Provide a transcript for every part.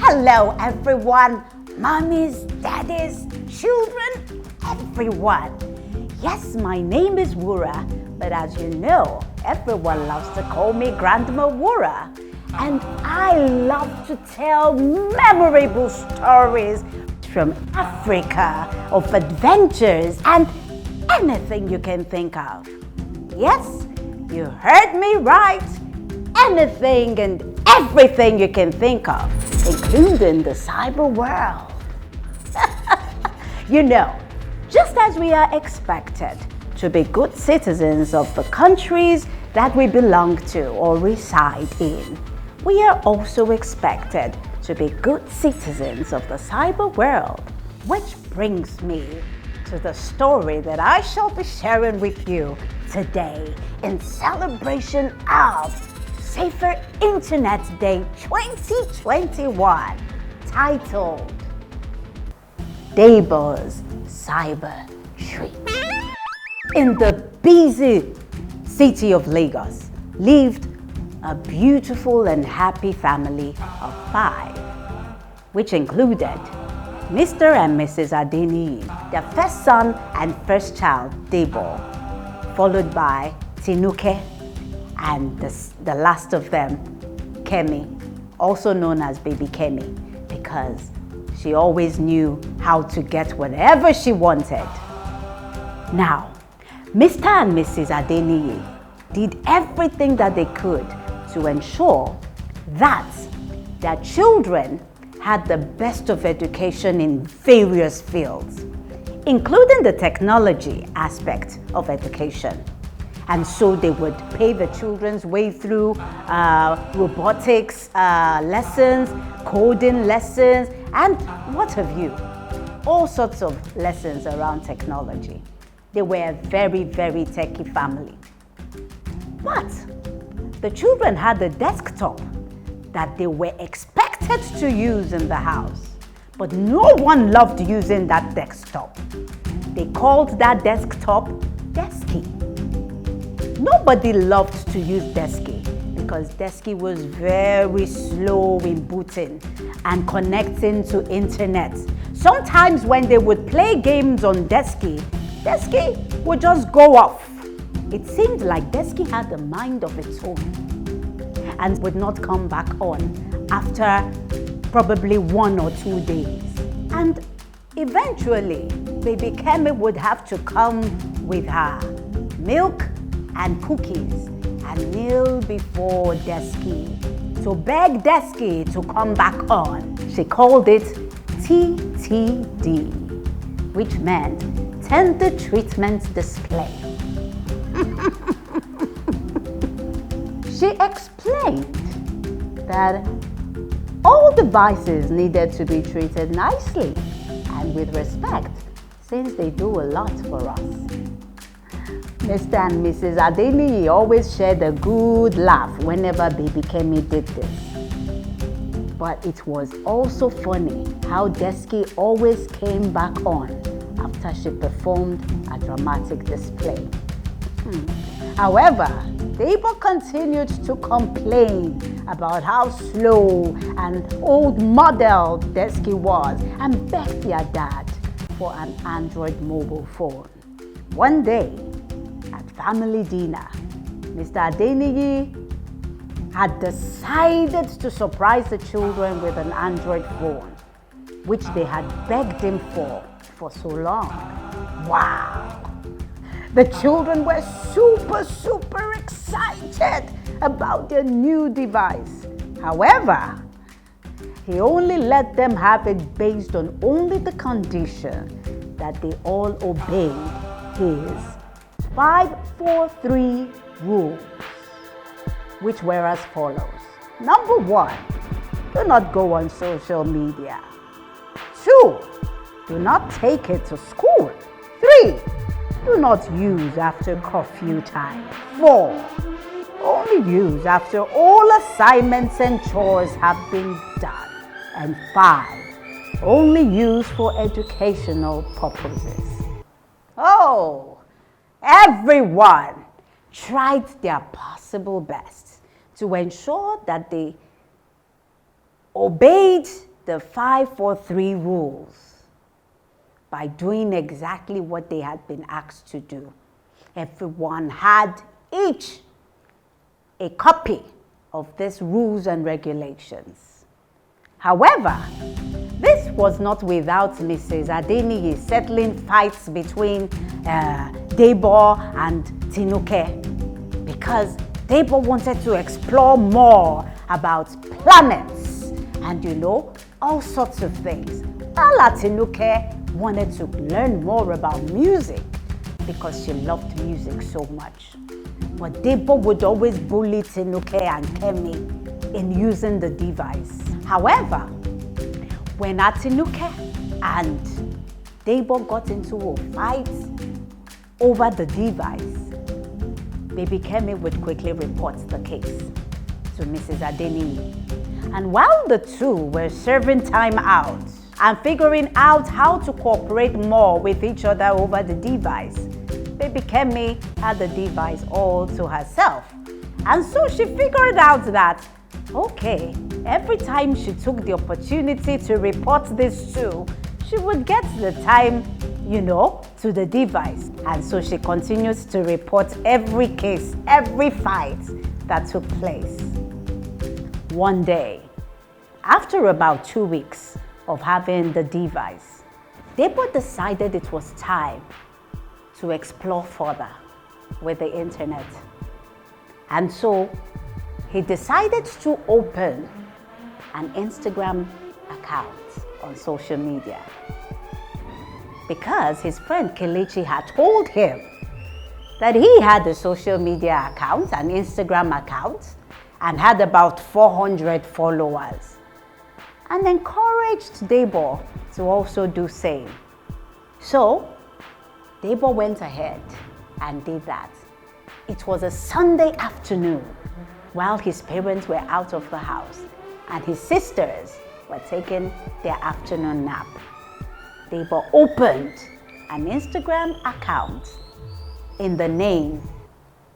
Hello everyone, mommies, daddies, children, everyone. Yes, my name is Wura, but as you know, everyone loves to call me Grandma Wura. And I love to tell memorable stories from Africa of adventures and anything you can think of. Yes, you heard me right. Anything and everything you can think of, including the cyber world. You know, just as we are expected to be good citizens of the countries that we belong to or reside in, we are also expected to be good citizens of the cyber world. Which brings me to the story that I shall be sharing with you today in celebration of Safer Internet Day 2021, titled Debo'S Cyber Treat. In the busy city of Lagos lived a beautiful and happy family of 5, which included Mr. and Mrs. Adeniyi, their first son and first child, Debo, followed by Tinuke, and the last of them, Kemi, also known as Baby Kemi, because she always knew how to get whatever she wanted. Now, Mr. and Mrs. Adeniyi did everything that they could to ensure that their children had the best of education in various fields, including the technology aspect of education. And so they would pave the children's way through robotics lessons, coding lessons, and what have you. All sorts of lessons around technology. They were a very, very techie family. But the children had a desktop that they were expected to use in the house. But no one loved using that desktop. They called that desktop Desky. Nobody loved to use Desky because Desky was very slow in booting and connecting to internet. Sometimes when they would play games on Desky, Desky would just go off. It seemed like Desky had a mind of its own and would not come back on after probably 1 or 2 days. And eventually, Baby Kemi would have to come with her milk and cookies and kneel before Desky to beg Desky to come back on. She called it TTD, which meant Tender Treatment Display. She explained that all devices needed to be treated nicely and with respect, since they do a lot for us. Mr. and Mrs. Adeniyi always shared a good laugh whenever Baby Kemi did this. But it was also funny how Desky always came back on after she performed a dramatic display. However, Debo continued to complain about how slow and old model Desky was and begged their dad for an Android mobile phone. One day, at family dinner, Mr. Adeniyi had decided to surprise the children with an Android phone, which they had begged him for so long. Wow! The children were super excited about their new device. However, he only let them have it based on only the condition that they all obeyed his 543 rules, which were as follows. Number 1, do not go on social media. 2, do not take it to school. 3, do not use after curfew time. 4, only use after all assignments and chores have been done. And 5, only use for educational purposes. Oh, everyone tried their possible best to ensure that they obeyed the 5-4-3 rules by doing exactly what they had been asked to do. Everyone had each a copy of these rules and regulations. However, this was not without Mrs. Adeniyi settling fights between Debo and Tinuke, because Debo wanted to explore more about planets and, you know, all sorts of things. While Tinuke wanted to learn more about music because she loved music so much. But Debo would always bully Tinuke and Kemi in using the device. However, when Tinuke and Debo got into a fight over the device, Baby Kemi would quickly report the case to Mrs. Adeniyi. And while the two were serving time out and figuring out how to cooperate more with each other over the device, Baby Kemi had the device all to herself. And so she figured out that, okay, every time she took the opportunity to report these two, she would get the time, you know, to the device. And so she continues to report every case, every fight that took place. One day, after about 2 weeks of having the device, Debo decided it was time to explore further with the internet. And so he decided to open an Instagram account on social media, because his friend Kelechi had told him that he had a social media account, an Instagram account, and had about 400 followers, and encouraged Debo to also do same. So Debo went ahead and did that. It was a Sunday afternoon while his parents were out of the house and his sisters were taking their afternoon nap. Debo opened an Instagram account in the name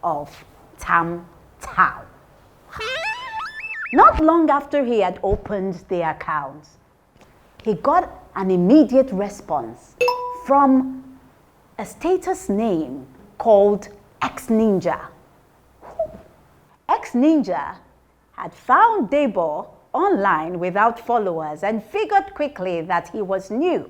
of Tam Tam. Not long after he had opened the account, he got an immediate response from a status name called X-Ninja. X-Ninja had found Debo online without followers and figured quickly that he was new.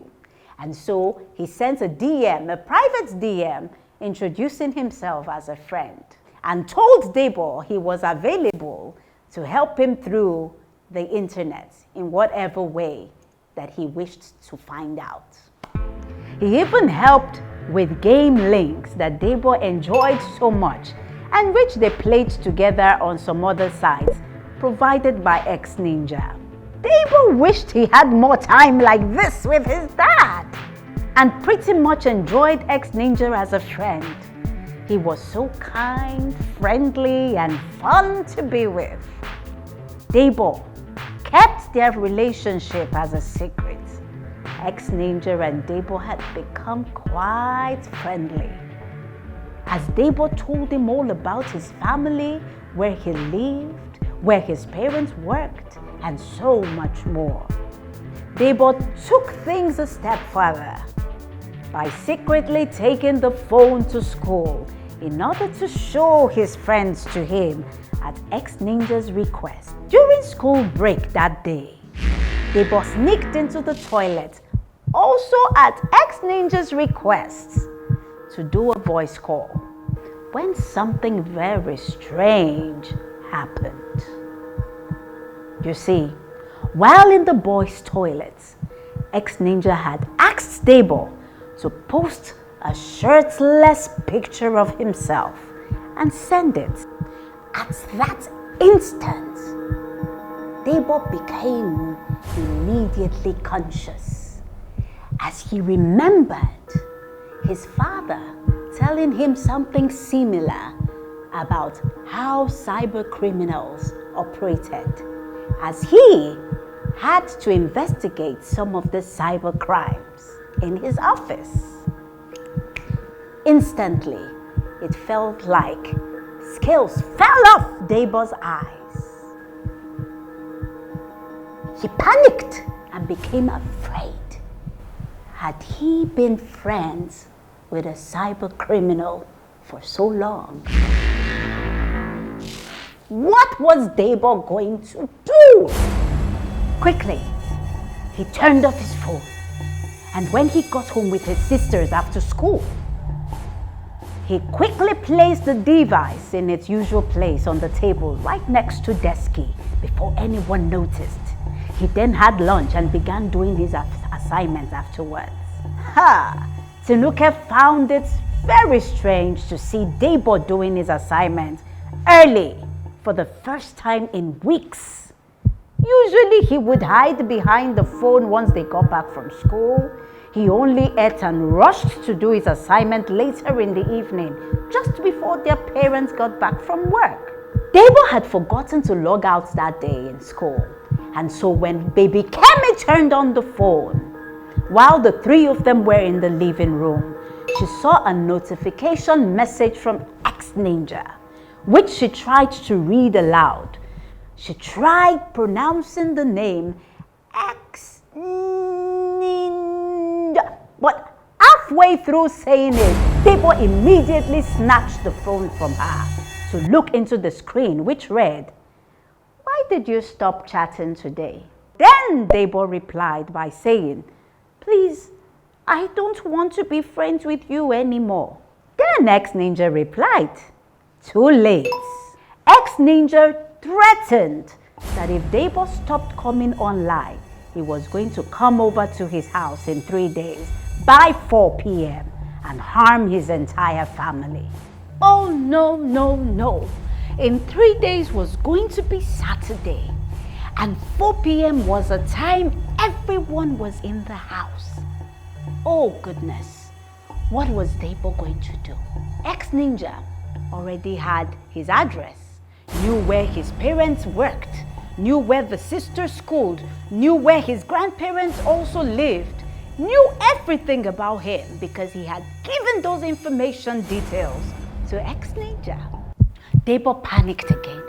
And so he sent a DM, a private DM, introducing himself as a friend, and told Debo he was available to help him through the internet in whatever way that he wished to find out. He even helped with game links that Debo enjoyed so much and which they played together on some other sites provided by X-Ninja. Debo wished he had more time like this with his dad and pretty much enjoyed X-Ninja as a friend. He was so kind, friendly, and fun to be with. Debo kept their relationship as a secret. X-Ninja and Debo had become quite friendly, as Debo told him all about his family, where he lived, where his parents worked, and so much more. Debo took things a step further by secretly taking the phone to school in order to show his friends to him at X-Ninja's request. During school break that day, Debo sneaked into the toilet, also at X-Ninja's request, to do a voice call, when something very strange happened. You see, while in the boys' toilets, X-Ninja had asked Debo to post a shirtless picture of himself and send it. At that instant, Debo became immediately conscious, as he remembered his father telling him something similar about how cyber criminals operated, as he had to investigate some of the cyber crimes in his office. Instantly, it felt like scales fell off Debo's eyes. He panicked and became afraid. Had he been friends with a cyber criminal for so long? What was Debo going to do? Quickly, he turned off his phone, and when he got home with his sisters after school, he quickly placed the device in its usual place on the table right next to Desky before anyone noticed. He then had lunch and began doing his assignments afterwards. Tinuke found it very strange to see Debo doing his assignment early for the first time in weeks. Usually he would hide behind the phone once they got back from school. He only ate and rushed to do his assignment later in the evening, just before their parents got back from work. Debo had forgotten to log out that day in school, and so when baby Kemi turned on the phone, while the three of them were in the living room, she saw a notification message from ex-Ninja, which she tried to read aloud. She tried pronouncing the name ex-Ninja, but halfway through saying it, Debo immediately snatched the phone from her to look into the screen, which read, "Why did you stop chatting today?" Then Debo replied by saying, "Please, I don't want to be friends with you anymore." Then ex-Ninja replied, "Too late." Ex-Ninja threatened that if Debo stopped coming online, he was going to come over to his house in 3 days by 4 p.m. and harm his entire family. Oh no, no, no. In 3 days was going to be Saturday, and 4 p.m. was a time everyone was in the house. Oh goodness, what was Debo going to do? Ex-Ninja already had his address, knew where his parents worked, knew where the sister schooled, knew where his grandparents also lived, knew everything about him because he had given those information details to ex-Ninja. Debo panicked again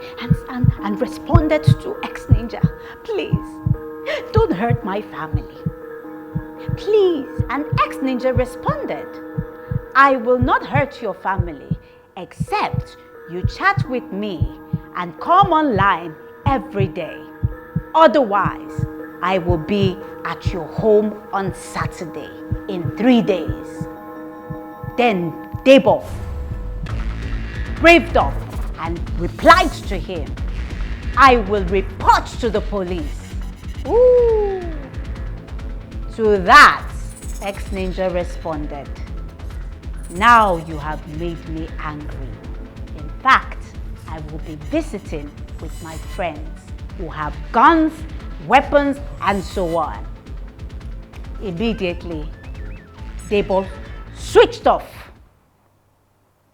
and responded to ex-Ninja, "Please, don't hurt my family. Please." And ex-Ninja responded, "I will not hurt your family except you chat with me and come online every day. Otherwise, I will be at your home on Saturday in 3 days." Then Debo braved up and replied to him, "I will report to the police." Ooh. To that, ex-Ninja responded, "Now you have made me angry. In fact, I will be visiting with my friends who have guns, weapons, and so on." Immediately, Debo switched off.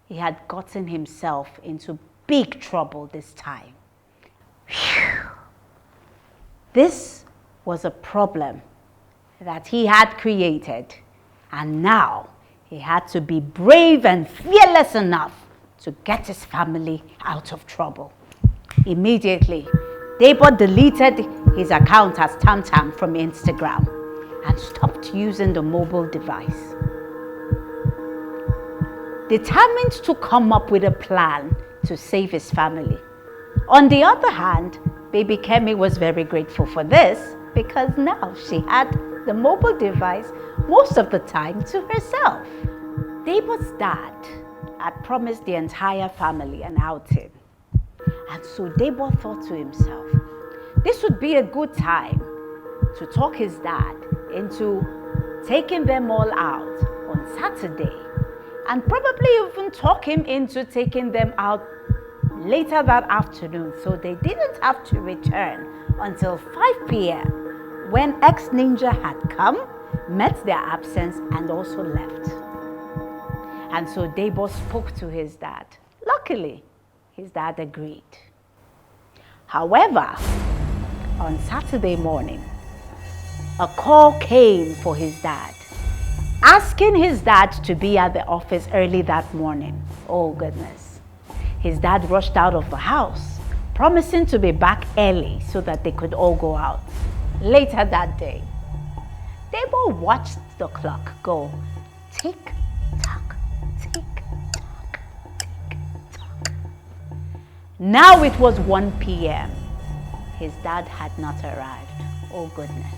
He had gotten himself into big trouble this time. Whew. This was a problem that he had created, and now he had to be brave and fearless enough to get his family out of trouble. Immediately, Debo deleted his account as Tamtam from Instagram and stopped using the mobile device. Determined to come up with a plan to save his family. On the other hand, baby Kemi was very grateful for this because now she had the mobile device most of the time to herself. Debo's dad had promised the entire family an outing. And so Debo thought to himself, this would be a good time to talk his dad into taking them all out on Saturday, and probably even talk him into taking them out later that afternoon so they didn't have to return until 5 p.m. when ex-Ninja had come, met their absence, and also left. And so Debo spoke to his dad. Luckily, his dad agreed. However, on Saturday morning, a call came for his dad, asking his dad to be at the office early that morning. Oh goodness. His dad rushed out of the house, promising to be back early so that they could all go out. Later that day, Debo watched the clock go tick-tock, tick-tock, tick-tock. Now it was 1 p.m. His dad had not arrived. Oh goodness.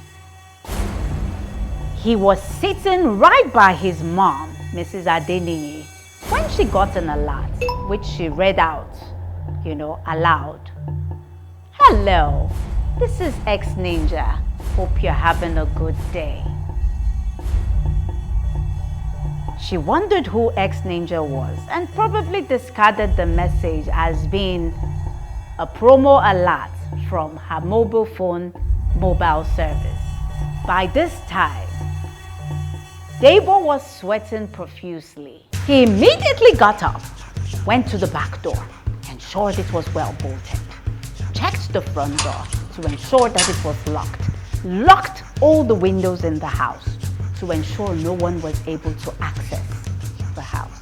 He was sitting right by his mom, Mrs. Adeniyi, when she got an alert, which she read out, aloud. Hello, this is ex-Ninja. Hope you're having a good day. She wondered who ex-Ninja was and probably discarded the message as being a promo alert from her mobile phone mobile service. By this time, Debo was sweating profusely. He immediately got up, went to the back door, ensured it was well bolted, checked the front door to ensure that it was locked all the windows in the house to ensure no one was able to access the house.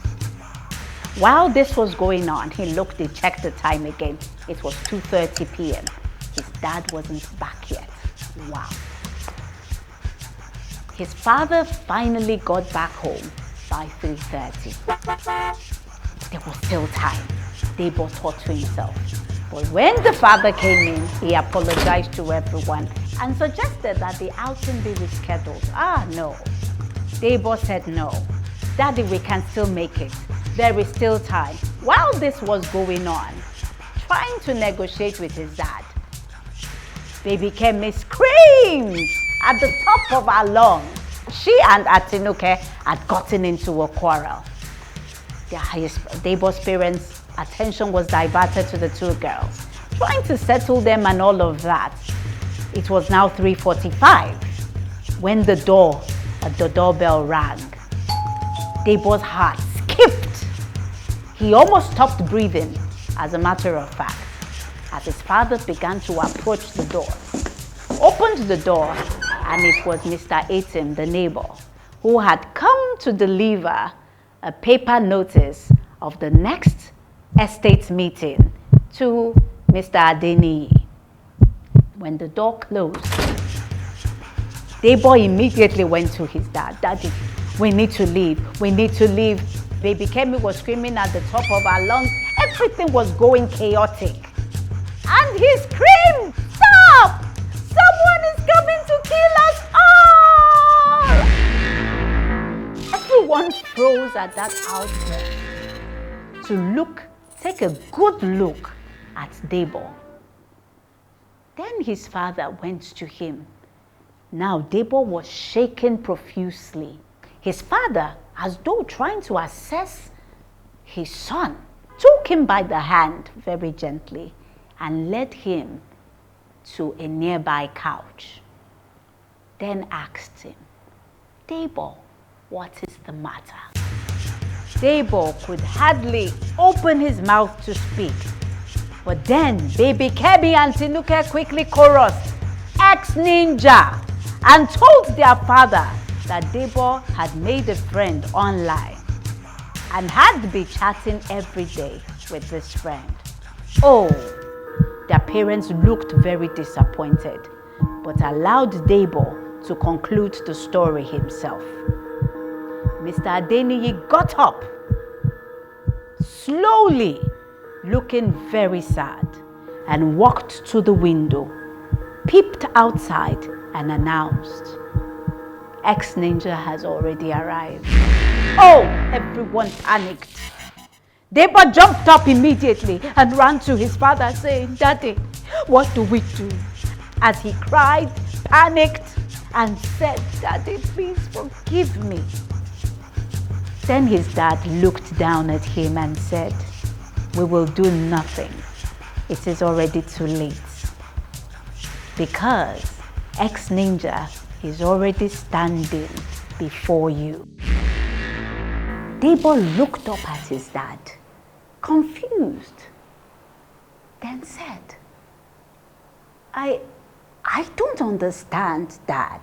While this was going on, he checked the time again. It was 2:30 p.m. His dad wasn't back yet. Wow. His father finally got back home by 3:30. There was still time, Debo thought to himself. But when the father came in, he apologized to everyone and suggested that the outing be rescheduled. No. Debo said no. Daddy, we can still make it. There is still time. While this was going on, trying to negotiate with his dad, baby Kemi screamed at the top of her lungs. She and Atinuke had gotten into a quarrel. Debo's parents' attention was diverted to the two girls, trying to settle them and all of that. It was now 3:45 when the doorbell rang. Debo's heart skipped. He almost stopped breathing, as a matter of fact, as his father began to approach the door. Opened the door, and it was Mr. Atim, the neighbor, who had come to deliver a paper notice of the next estate meeting to Mr. Adeniyi. When the door closed, Debo immediately went to his dad. Daddy, we need to leave. We need to leave. Baby Kemi was screaming at the top of her lungs. Everything was going chaotic. And he screamed, "Stop! Someone is coming to kill us all!" Everyone froze at that outburst to take a good look at Debo. Then his father went to him. Now Debo was shaking profusely. His father, as though trying to assess his son, took him by the hand very gently and led him to a nearby couch. Then asked him, "Debo, what is the matter?" Debo could hardly open his mouth to speak. But then baby Kemi and Tinuke quickly chorused, "Ex-Ninja," and told their father that Debo had made a friend online and had been chatting every day with this friend. Oh, their parents looked very disappointed, but allowed Debo to conclude the story himself. Mr. Adeniyi got up, slowly, looking very sad, and walked to the window, peeped outside, and announced, "Ex-Ninja has already arrived." Oh, everyone panicked. Debo jumped up immediately and ran to his father saying, "Daddy, what do we do?" As he cried, panicked, and said, "Daddy, please forgive me." Then his dad looked down at him and said, "We will do nothing. It is already too late. Because ex-Ninja is already standing before you." Debo looked up at his dad, confused, then said, I don't understand, Dad."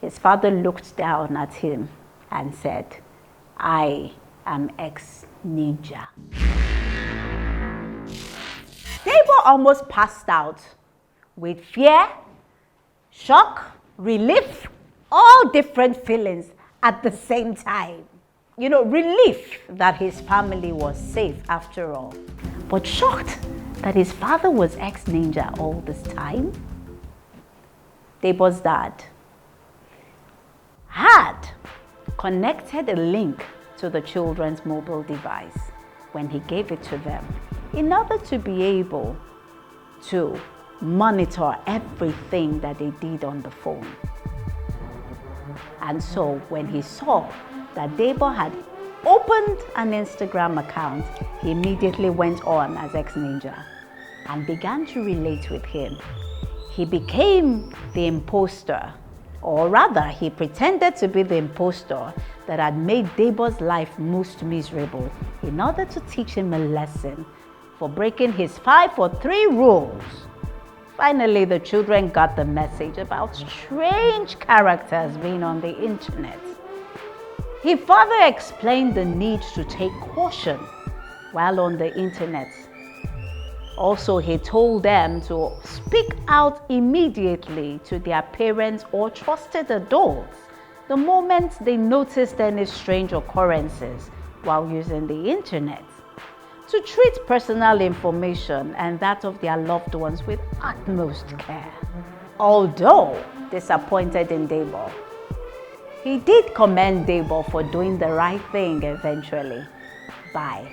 His father looked down at him and said, "I am ex-Ninja." Debo almost passed out with fear, shock, relief, all different feelings at the same time. You know, relief that his family was safe after all, but shocked that his father was ex-ninja all this time. Debo'S dad had connected a link to the children's mobile device when he gave it to them in order to be able to monitor everything that they did on the phone. And so when he saw that Debo'S had opened an Instagram account, he immediately went on as ex-ninja and began to relate with him. He became the imposter, or rather, he pretended to be the imposter that had made Debo'S life most miserable in order to teach him a lesson for breaking his 5 for 3 rules. Finally, the children got the message about strange characters being on the internet. He further explained the need to take caution while on the internet. Also, he told them to speak out immediately to their parents or trusted adults the moment they noticed any strange occurrences while using the internet. To treat personal information and that of their loved ones with utmost care. Although disappointed in Debo'S, he did commend Debo'S for doing the right thing eventually by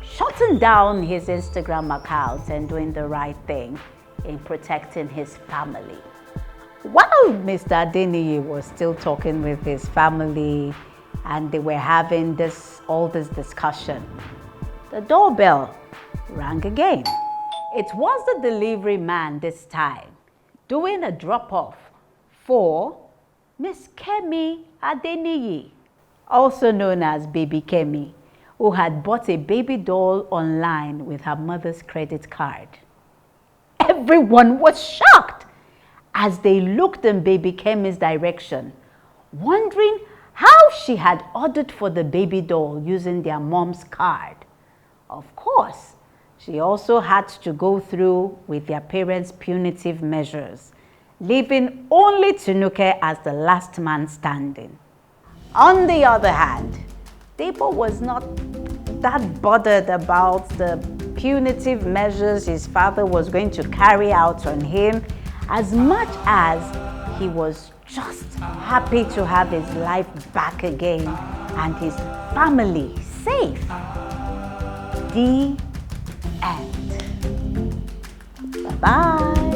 shutting down his Instagram account and doing the right thing in protecting his family. While Mr. Adeniyi was still talking with his family and they were having all this discussion, the doorbell rang again. It was the delivery man this time doing a drop-off for Miss Kemi Adeniyi, also known as Baby Kemi, who had bought a baby doll online with her mother's credit card. Everyone was shocked as they looked in Baby Kemi's direction, wondering how she had ordered for the baby doll using their mom's card. Of course, she also had to go through with their parents' punitive measures, leaving only Tinuke as the last man standing. On the other hand, Debo'S was not that bothered about the punitive measures his father was going to carry out on him as much as he was just happy to have his life back again and his family safe. The end. Bye-bye.